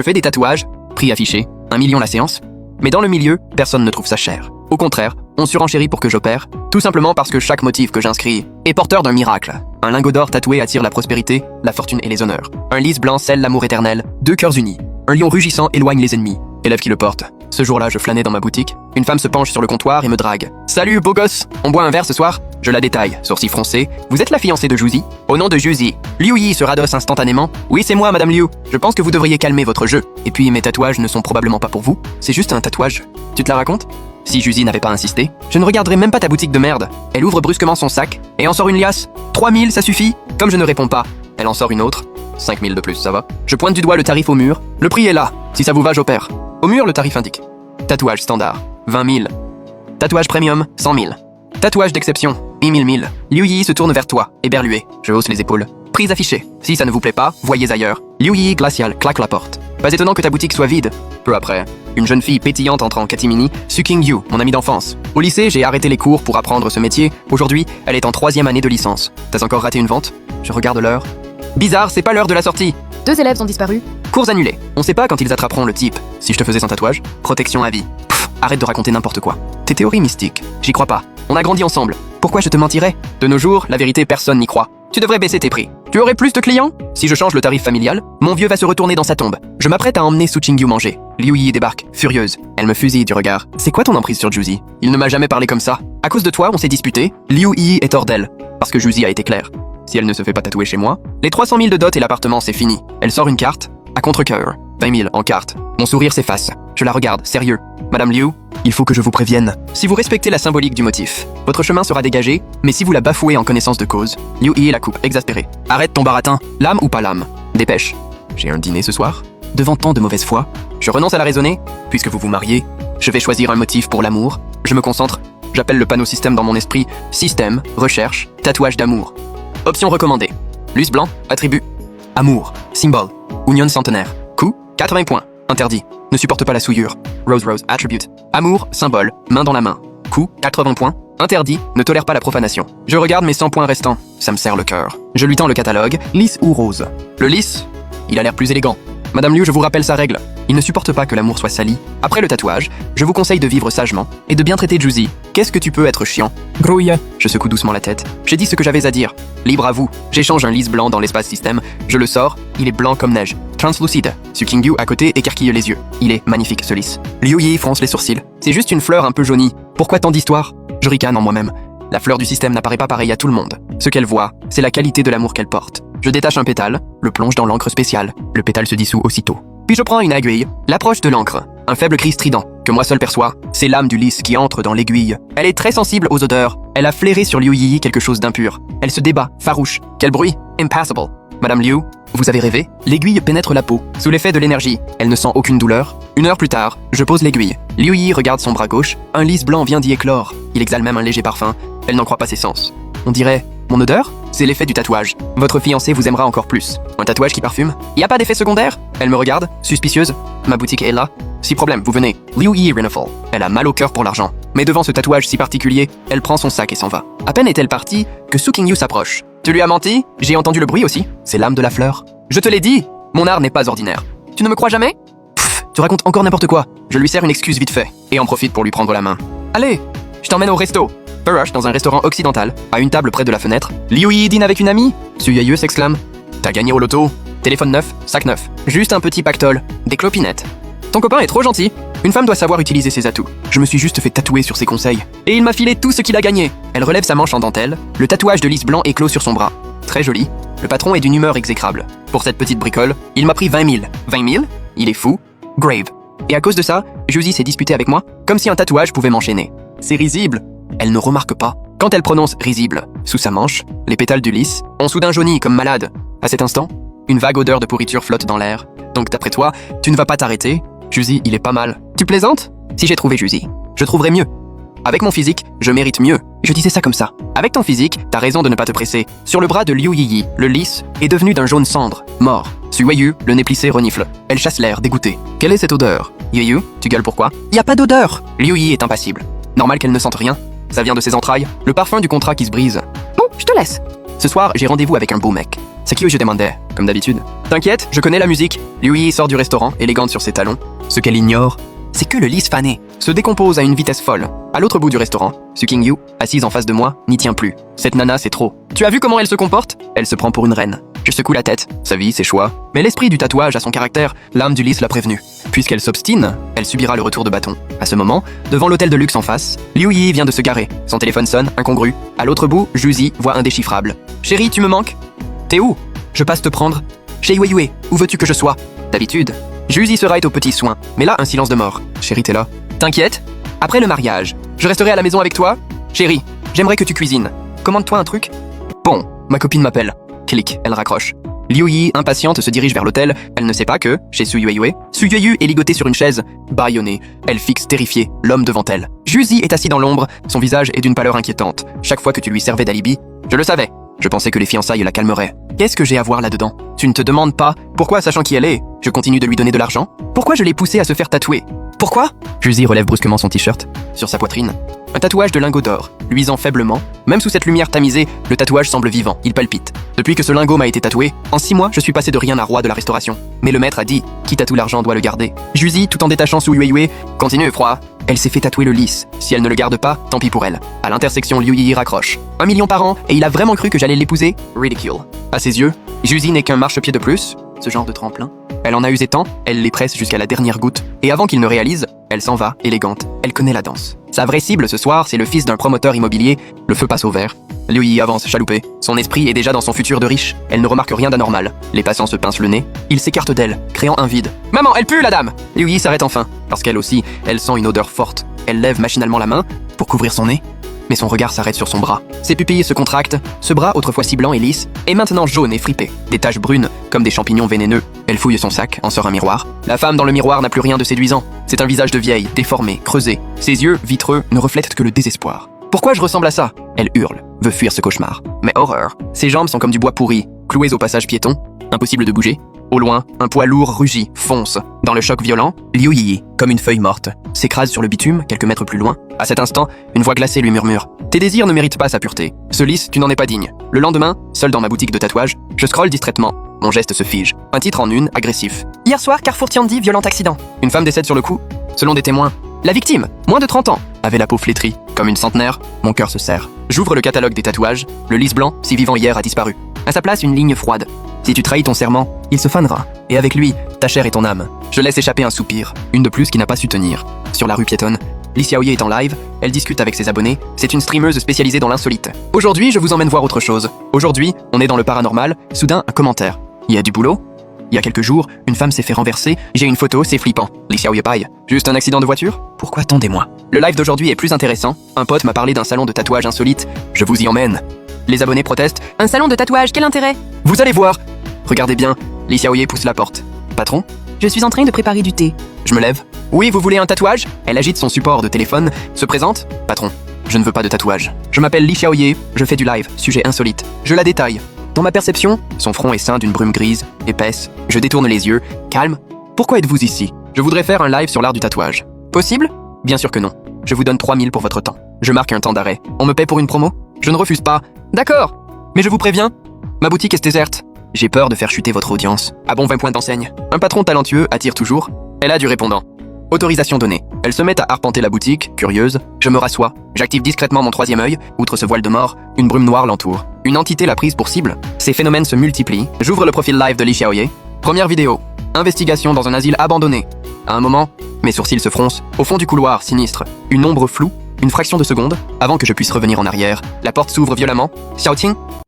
Je fais des tatouages, prix affiché, 1 million la séance. Mais dans le milieu, personne ne trouve ça cher. Au contraire, on surenchérit pour que j'opère, tout simplement parce que chaque motif que j'inscris est porteur d'un miracle. Un lingot d'or tatoué attire la prospérité, la fortune et les honneurs. Un lys blanc scelle l'amour éternel, 2 cœurs unis. Un lion rugissant éloigne les ennemis. Élève qui le porte. Ce jour-là, je flânais dans ma boutique. Une femme se penche sur le comptoir et me drague. « Salut, beau gosse, on boit un verre ce soir ?» Je la détaille, sourcils froncés. « Vous êtes la fiancée de Juzi ?» Au nom de Juzi. Liu Yi se radosse instantanément. « Oui, c'est moi, madame Liu. Je pense que vous devriez calmer votre jeu. Et puis, mes tatouages ne sont probablement pas pour vous. C'est juste un tatouage. Tu te la racontes ?» Si Juzi n'avait pas insisté, je ne regarderais même pas ta boutique de merde. Elle ouvre brusquement son sac et en sort une liasse. 3000, ça suffit. Comme je ne réponds pas, elle en sort une autre. 5000 de plus, ça va. Je pointe du doigt le tarif au mur. Le prix est là. Si ça vous va, j'opère. Au mur, le tarif indique. Tatouage standard, 20 000. Tatouage premium, 100 000. Tatouage d'exception, 10 000. Liu Yi se tourne vers toi, éberlué. Je hausse les épaules. Prise affichée. Si ça ne vous plaît pas, voyez ailleurs. Liu Yi glacial claque la porte. Pas étonnant que ta boutique soit vide. Peu après, une jeune fille pétillante entre en catimini, Suking Yu, mon amie d'enfance. Au lycée, j'ai arrêté les cours pour apprendre ce métier. Aujourd'hui, elle est en 3e année de licence. T'as encore raté une vente? Je regarde l'heure. Bizarre, c'est pas l'heure de la sortie. 2 élèves ont disparu. Cours annulés. On sait pas quand ils attraperont le type. Si je te faisais sans tatouage, protection à vie. Pff, arrête de raconter n'importe quoi. Tes théories mystiques, j'y crois pas. On a grandi ensemble. Pourquoi je te mentirais? De nos jours, la vérité, personne n'y croit. Tu devrais baisser tes prix. Tu aurais plus de clients? Si je change le tarif familial, mon vieux va se retourner dans sa tombe. Je m'apprête à emmener Su Qingyu manger. Liu Yi débarque, furieuse. Elle me fusille du regard. C'est quoi ton emprise sur Juzi? Il ne m'a jamais parlé comme ça. À cause de toi, on s'est disputé. Liu Yi est hors d'elle. Parce que Juzi a été claire. Si elle ne se fait pas tatouer chez moi, les 300 000 de dot et l'appartement, c'est fini. Elle sort une carte, à contre-cœur. 20 000 en carte. Mon sourire s'efface. Je la regarde, sérieux. Madame Liu, il faut que je vous prévienne. Si vous respectez la symbolique du motif, votre chemin sera dégagé, mais si vous la bafouez en connaissance de cause, Liu Yi la coupe, exaspérée. Arrête ton baratin, l'âme ou pas l'âme. Dépêche. J'ai un dîner ce soir. Devant tant de mauvaise foi, je renonce à la raisonner. Puisque vous vous mariez, je vais choisir un motif pour l'amour. Je me concentre. J'appelle le panneau système dans mon esprit. Système, recherche, tatouage d'amour. Option recommandée. Lys blanc, attribut. Amour, symbole. Union centenaire. Coût, 80 points. Interdit. Ne supporte pas la souillure. Rose Rose, attribute. Amour, symbole, main dans la main. Coût, 80 points. Interdit, ne tolère pas la profanation. Je regarde mes 100 points restants. Ça me serre le cœur. Je lui tends le catalogue. Lys ou rose? Le lys, il a l'air plus élégant. Madame Liu, je vous rappelle sa règle. Il ne supporte pas que l'amour soit sali. Après le tatouage, je vous conseille de vivre sagement et de bien traiter Juzi. Qu'est-ce que tu peux être chiant? Grouille. Je secoue doucement la tête. J'ai dit ce que j'avais à dire. Libre à vous. J'échange un lys blanc dans l'espace système. Je le sors. Il est blanc comme neige. Translucide. Su Qingyu à côté écarquille les yeux. Il est magnifique ce lys. Liu Yi fronce les sourcils. C'est juste une fleur un peu jaunie. Pourquoi tant d'histoires? Je ricane en moi-même. La fleur du système n'apparaît pas pareille à tout le monde. Ce qu'elle voit, c'est la qualité de l'amour qu'elle porte. Je détache un pétale, le plonge dans l'encre spéciale. Le pétale se dissout aussitôt. Puis je prends une aiguille, l'approche de l'encre. Un faible cri strident, que moi seul perçois, c'est l'âme du lys qui entre dans l'aiguille. Elle est très sensible aux odeurs. Elle a flairé sur Liu Yi quelque chose d'impur. Elle se débat, farouche. Quel bruit? Impassable. Madame Liu, vous avez rêvé? L'aiguille pénètre la peau. Sous l'effet de l'énergie, elle ne sent aucune douleur. 1 heure plus tard, je pose l'aiguille. Liu Yi regarde son bras gauche. Un lys blanc vient d'y éclore. Il exhale même un léger parfum. Elle n'en croit pas ses sens. On dirait... Mon odeur? C'est l'effet du tatouage. Votre fiancé vous aimera encore plus. Un tatouage qui parfume? Y a pas d'effet secondaire? Elle me regarde, suspicieuse. Ma boutique est là. Si problème, vous venez. Liu Yi Renafol. Elle a mal au cœur pour l'argent. Mais devant ce tatouage si particulier, elle prend son sac et s'en va. À peine est-elle partie que Su Qingyu s'approche. Tu lui as menti? J'ai entendu le bruit aussi. C'est l'âme de la fleur. Je te l'ai dit! Mon art n'est pas ordinaire. Tu ne me crois jamais? Pfff, tu racontes encore n'importe quoi. Je lui sers une excuse vite fait et en profite pour lui prendre la main. Allez, je t'emmène au resto. Rush dans un restaurant occidental, à une table près de la fenêtre. Liu Yi dîne avec une amie? Su Yayu s'exclame. T'as gagné au loto? Téléphone neuf, sac neuf. Juste un petit pactole, des clopinettes. Ton copain est trop gentil. Une femme doit savoir utiliser ses atouts. Je me suis juste fait tatouer sur ses conseils. Et il m'a filé tout ce qu'il a gagné. Elle relève sa manche en dentelle. Le tatouage de lys blanc éclot sur son bras. Très joli. Le patron est d'une humeur exécrable. Pour cette petite bricole, il m'a pris 20 000. 20 000? Il est fou. Grave. Et à cause de ça, Juzi s'est disputé avec moi, comme si un tatouage pouvait m'enchaîner. C'est risible. Elle ne remarque pas. Quand elle prononce risible, sous sa manche, les pétales du lys ont soudain jauni comme malade. À cet instant, une vague odeur de pourriture flotte dans l'air. Donc d'après toi, tu ne vas pas t'arrêter? Juzi, il est pas mal. Tu plaisantes? Si j'ai trouvé Juzi, je trouverai mieux. Avec mon physique, je mérite mieux. Je disais ça comme ça. Avec ton physique, t'as raison de ne pas te presser. Sur le bras de Liu Yi, le lys est devenu d'un jaune cendre, mort. Su Weiyu, le nez plissé, renifle. Elle chasse l'air, dégoûtée. Quelle est cette odeur? Yu, tu gueules pourquoi? Y a pas d'odeur! Liu Yi est impassible. Normal qu'elle ne sente rien. Ça vient de ses entrailles, le parfum du contrat qui se brise. Bon, je te laisse. Ce soir, j'ai rendez-vous avec un beau mec. C'est qui je demandais, comme d'habitude. T'inquiète, je connais la musique. Liu Yi sort du restaurant, élégante sur ses talons. Ce qu'elle ignore, c'est que le lys fané se décompose à une vitesse folle. À l'autre bout du restaurant, Suking Yu, assise en face de moi, n'y tient plus. Cette nana, c'est trop. Tu as vu comment elle se comporte? Elle se prend pour une reine. Je secoue la tête. Sa vie, ses choix. Mais l'esprit du tatouage a son caractère. L'âme du lys l'a prévenue. Puisqu'elle s'obstine, elle subira le retour de bâton. À ce moment, devant l'hôtel de luxe en face, Liu Yi vient de se garer. Son téléphone sonne, incongru. À l'autre bout, Juzi, voix indéchiffrable. Chérie, tu me manques? T'es où? Je passe te prendre. Chez Yue, où veux-tu que je sois? D'habitude. Juzi sera aux petits soins. Mais là, un silence de mort. Chérie, t'es là? T'inquiète? Après le mariage, je resterai à la maison avec toi? Chérie, j'aimerais que tu cuisines. Commande-toi un truc? Bon, ma copine m'appelle. Clic, elle raccroche. Liu Yi, impatiente, se dirige vers l'hôtel. Elle ne sait pas que, chez Su Yue est ligoté sur une chaise, bâillonnée. Elle fixe terrifiée l'homme devant elle. Juzi est assis dans l'ombre, son visage est d'une pâleur inquiétante. Chaque fois que tu lui servais d'alibi, je le savais. Je pensais que les fiançailles la calmeraient. Qu'est-ce que j'ai à voir là-dedans? Tu ne te demandes pas pourquoi, sachant qui elle est, je continue de lui donner de l'argent? Pourquoi je l'ai poussée à se faire tatouer? Pourquoi? Juzi relève brusquement son t-shirt. Sur sa poitrine, un tatouage de lingot d'or, luisant faiblement. Même sous cette lumière tamisée, le tatouage semble vivant, il palpite. Depuis que ce lingot m'a été tatoué, en 6 mois, je suis passé de rien à roi de la restauration. Mais le maître a dit, qui tatoue l'argent doit le garder. Juzi, tout en détachant Su Yue, continue, froid. Elle s'est fait tatouer le lys. Si elle ne le garde pas, tant pis pour elle. À l'intersection, Liu Yi raccroche. 1 million par an, et il a vraiment cru que j'allais l'épouser? Ridicule. À ses yeux, Juzi n'est qu'un marchepied de plus, ce genre de tremplin. Elle en a usé tant, elle les presse jusqu'à la dernière goutte, et avant qu'il ne réalise, elle s'en va, élégante. Elle connaît la danse. Sa vraie cible ce soir, c'est le fils d'un promoteur immobilier. Le feu passe au vert. Liu Yi avance chaloupé. Son esprit est déjà dans son futur de riche. Elle ne remarque rien d'anormal. Les passants se pincent le nez. Ils s'écartent d'elle, créant un vide. Maman, elle pue, la dame! Liu Yi s'arrête enfin. Lorsqu'elle aussi, elle sent une odeur forte. Elle lève machinalement la main pour couvrir son nez. Mais son regard s'arrête sur son bras. Ses pupilles se contractent. Ce bras, autrefois si blanc et lisse, est maintenant jaune et fripé. Des taches brunes, comme des champignons vénéneux. Elle fouille son sac, en sort un miroir. La femme dans le miroir n'a plus rien de séduisant. C'est un visage de vieille, déformé, creusé. Ses yeux, vitreux, ne reflètent que le désespoir. Pourquoi je ressemble à ça? Elle hurle, veut fuir ce cauchemar. Mais horreur. Ses jambes sont comme du bois pourri, clouées au passage piéton. Impossible de bouger. Au loin, un poids lourd rugit, fonce. Dans le choc violent, Liu Yi, comme une feuille morte, s'écrase sur le bitume, quelques mètres plus loin. À cet instant, une voix glacée lui murmure. Tes désirs ne méritent pas sa pureté. Ce lys, tu n'en es pas digne. Le lendemain, seul dans ma boutique de tatouage, je scrolle distraitement. Mon geste se fige. Un titre en une, agressif. Hier soir, Carrefour Tiandi, violent accident. Une femme décède sur le coup. Selon des témoins, la victime, moins de 30 ans, avait la peau flétrie. Comme une centenaire, mon cœur se serre. J'ouvre le catalogue des tatouages. Le lys blanc, si vivant hier, a disparu. À sa place, une ligne froide. Si tu trahis ton serment, il se fanera. Et avec lui, ta chair et ton âme. Je laisse échapper un soupir. Une de plus qui n'a pas su tenir. Sur la rue piétonne, Li Xiaoye est en live. Elle discute avec ses abonnés. C'est une streameuse spécialisée dans l'insolite. Aujourd'hui, je vous emmène voir autre chose. Aujourd'hui, on est dans le paranormal. Soudain, un commentaire. Il y a du boulot? Il y a quelques jours, une femme s'est fait renverser. J'ai une photo, c'est flippant. Li Xiaoye paille. Juste un accident de voiture? Pourquoi attendez-moi? Le live d'aujourd'hui est plus intéressant. Un pote m'a parlé d'un salon de tatouage insolite. Je vous y emmène. Les abonnés protestent. Un salon de tatouage, quel intérêt? Vous allez voir. Regardez bien. Li Xiaoye pousse la porte. Patron? Je suis en train de préparer du thé. Je me lève. Oui, vous voulez un tatouage? Elle agite son support de téléphone, se présente. Patron, je ne veux pas de tatouage. Je m'appelle Li Xiaoye, je fais du live, sujet insolite. Je la détaille. Dans ma perception, son front est ceint d'une brume grise, épaisse. Je détourne les yeux. Calme. Pourquoi êtes-vous ici? Je voudrais faire un live sur l'art du tatouage. Possible? Bien sûr que non. Je vous donne 3000 pour votre temps. Je marque un temps d'arrêt. On me paie pour une promo? Je ne refuse pas. D'accord. Mais je vous préviens, ma boutique est déserte. J'ai peur de faire chuter votre audience. Ah bon, 20 points d'enseigne. Un patron talentueux attire toujours. Elle a du répondant. Autorisation donnée. Elle se met à arpenter la boutique, curieuse. Je me rassois. J'active discrètement mon troisième œil. Outre ce voile de mort, une brume noire l'entoure. Une entité l'a prise pour cible. Ces phénomènes se multiplient. J'ouvre le profil live de Li Xiaoye. Première vidéo. Investigation dans un asile abandonné. À un moment, mes sourcils se froncent. Au fond du couloir, sinistre. Une ombre floue. Une fraction de seconde, avant que je puisse revenir en arrière, la porte s'ouvre violemment. Xiaoting,